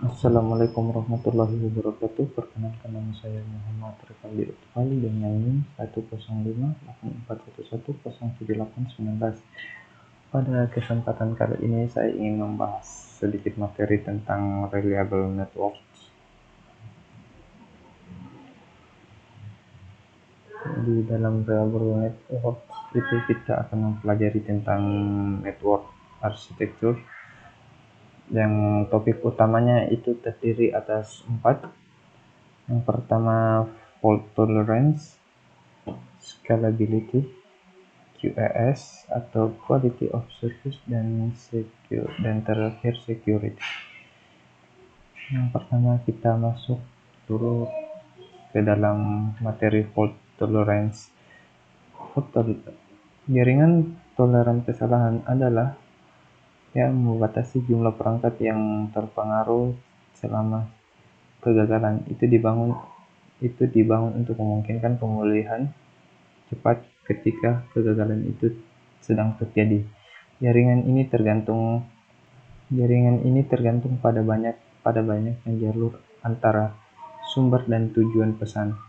Assalamualaikum warahmatullahi wabarakatuh. Perkenalkan nama saya Muhammad Rifandi Utfali dengan NIM 10584110789. Pada kesempatan kali ini saya ingin membahas sedikit materi tentang reliable networks. Di dalam reliable network itu kita akan mempelajari tentang network arsitektur yang topik utamanya itu terdiri atas 4. Yang pertama, fault tolerance, scalability, QoS atau quality of service, dan terakhir security. Yang pertama kita masuk dulu ke dalam materi fault tolerance. Jaringan toleran kesalahan adalah yang membatasi jumlah perangkat yang terpengaruh selama kegagalan. Itu dibangun untuk memungkinkan pemulihan cepat ketika kegagalan itu sedang terjadi. Jaringan ini tergantung pada banyaknya jalur antara sumber dan tujuan pesan.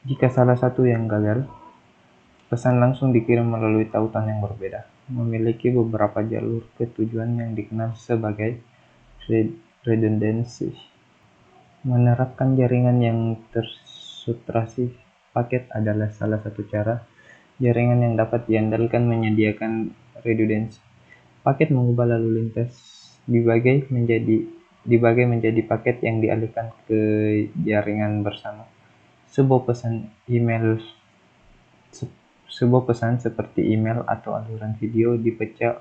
Jika salah satu yang gagal, pesan langsung dikirim melalui tautan yang berbeda, memiliki beberapa jalur ke tujuan yang dikenal sebagai redundancy. Menerapkan jaringan yang terstrukturasi paket adalah salah satu cara jaringan yang dapat diandalkan menyediakan redundancy. Paket mengubah lalu lintas dibagai menjadi paket yang dialihkan ke jaringan bersama. Sebuah pesan seperti email atau aluran video dipecah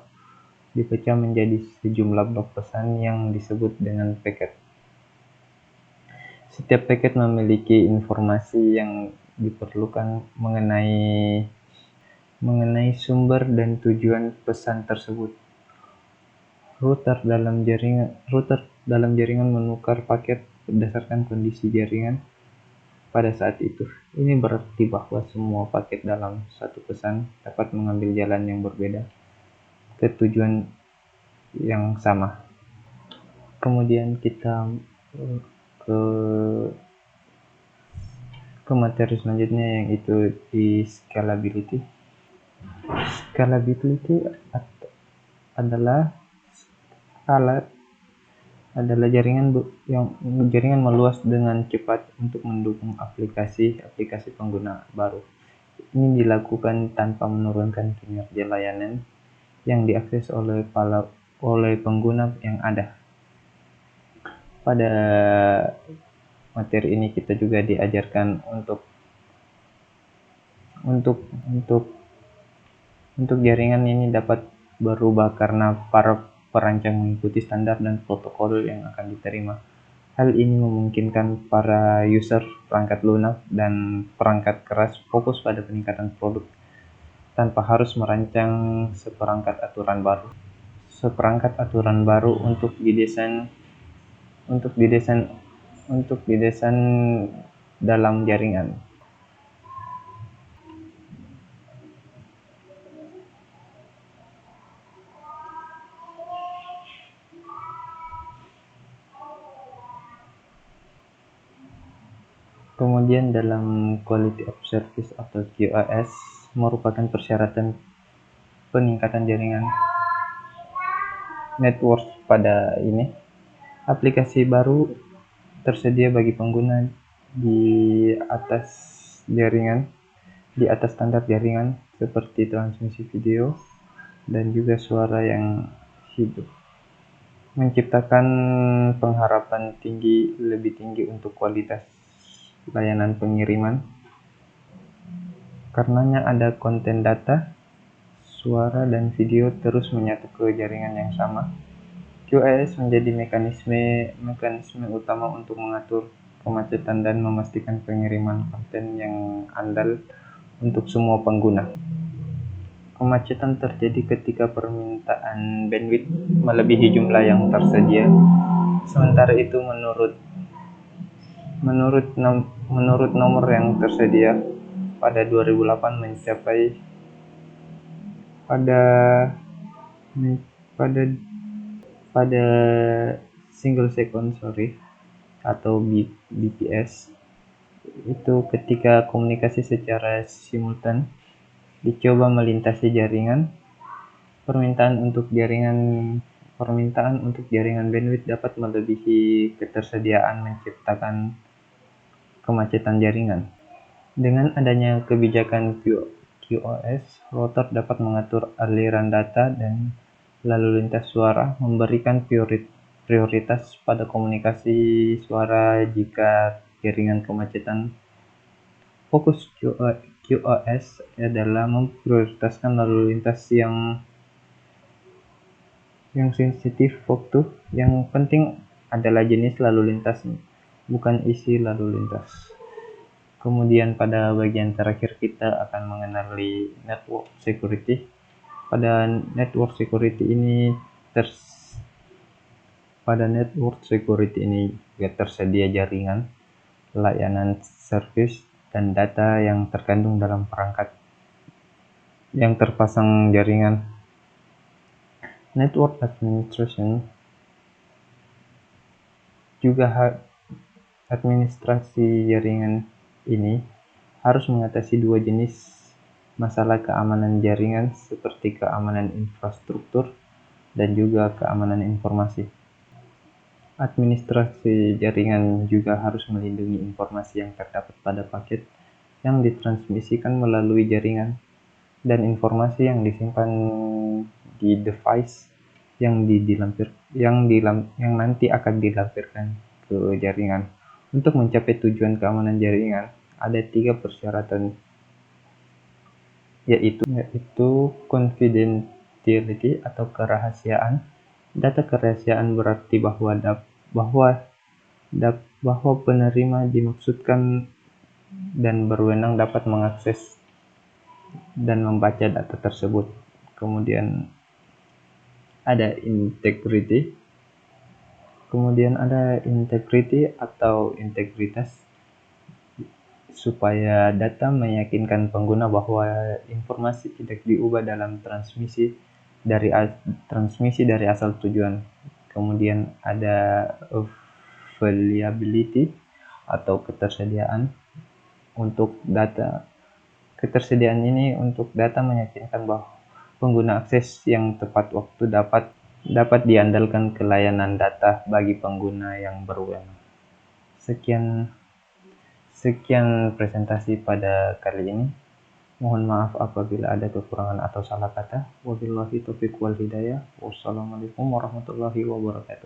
menjadi sejumlah blok pesan yang disebut dengan paket. Setiap paket memiliki informasi yang diperlukan mengenai sumber dan tujuan pesan tersebut. Router dalam jaringan menukar paket berdasarkan kondisi jaringan pada saat itu. Ini berarti bahwa semua paket dalam satu pesan dapat mengambil jalan yang berbeda ke tujuan yang sama. Kemudian kita ke materi selanjutnya, yang itu di scalability. Scalability adalah jaringan meluas dengan cepat untuk mendukung aplikasi pengguna baru. Ini dilakukan tanpa menurunkan kinerja layanan yang diakses oleh pengguna yang ada. Pada materi ini kita juga diajarkan untuk jaringan ini dapat berubah karena para perancang mengikuti standar dan protokol yang akan diterima. Hal ini memungkinkan para user perangkat lunak dan perangkat keras fokus pada peningkatan produk tanpa harus merancang seperangkat aturan baru untuk didesain dalam jaringan. Kemudian dalam quality of service atau QoS merupakan persyaratan peningkatan jaringan network. Pada ini, aplikasi baru tersedia bagi pengguna di atas standar jaringan seperti transmisi video dan juga suara yang hidup, menciptakan pengharapan lebih tinggi untuk kualitas layanan pengiriman. Karenanya ada konten data, suara, dan video terus menyatu ke jaringan yang sama. QoS menjadi mekanisme utama untuk mengatur kemacetan dan memastikan pengiriman konten yang andal untuk semua pengguna. Kemacetan terjadi ketika permintaan bandwidth melebihi jumlah yang tersedia. Sementara itu, menurut nomor yang tersedia pada 2008 mencapai pada single sequencer atau BPS itu ketika komunikasi secara simultan dicoba melintasi jaringan. Permintaan untuk jaringan bandwidth dapat melebihi ketersediaan, menciptakan kemacetan jaringan. Dengan adanya kebijakan QoS, router dapat mengatur aliran data dan lalu lintas suara, memberikan prioritas pada komunikasi suara jika jaringan kemacetan. Fokus QoS adalah memprioritaskan lalu lintas yang sensitif waktu. Yang penting adalah jenis lalu lintas, bukan isi lalu lintas. Kemudian pada bagian terakhir kita akan mengenali network security. Pada network security ini juga tersedia jaringan, layanan service, dan data yang terkandung dalam perangkat yang terpasang jaringan. Network administration juga administrasi jaringan ini harus mengatasi dua jenis masalah keamanan jaringan seperti keamanan infrastruktur dan juga keamanan informasi. Administrasi jaringan juga harus melindungi informasi yang terdapat pada paket yang ditransmisikan melalui jaringan dan informasi yang disimpan di device yang nanti akan dilampirkan ke jaringan. Untuk mencapai tujuan keamanan jaringan, ada 3 persyaratan, yaitu confidentiality atau kerahasiaan. Data kerahasiaan berarti bahwa penerima dimaksudkan dan berwenang dapat mengakses dan membaca data tersebut. Kemudian ada integrity. Atau integritas, supaya data meyakinkan pengguna bahwa informasi tidak diubah dalam transmisi dari asal tujuan. Kemudian ada availability atau ketersediaan untuk data. Ketersediaan ini untuk data meyakinkan bahwa pengguna akses yang tepat waktu dapat diandalkan ke layanan data bagi pengguna yang berwenang. Sekian presentasi pada kali ini. Mohon maaf apabila ada kekurangan atau salah kata. Wabillahi taufiq wal hidayah. Wassalamualaikum warahmatullahi wabarakatuh.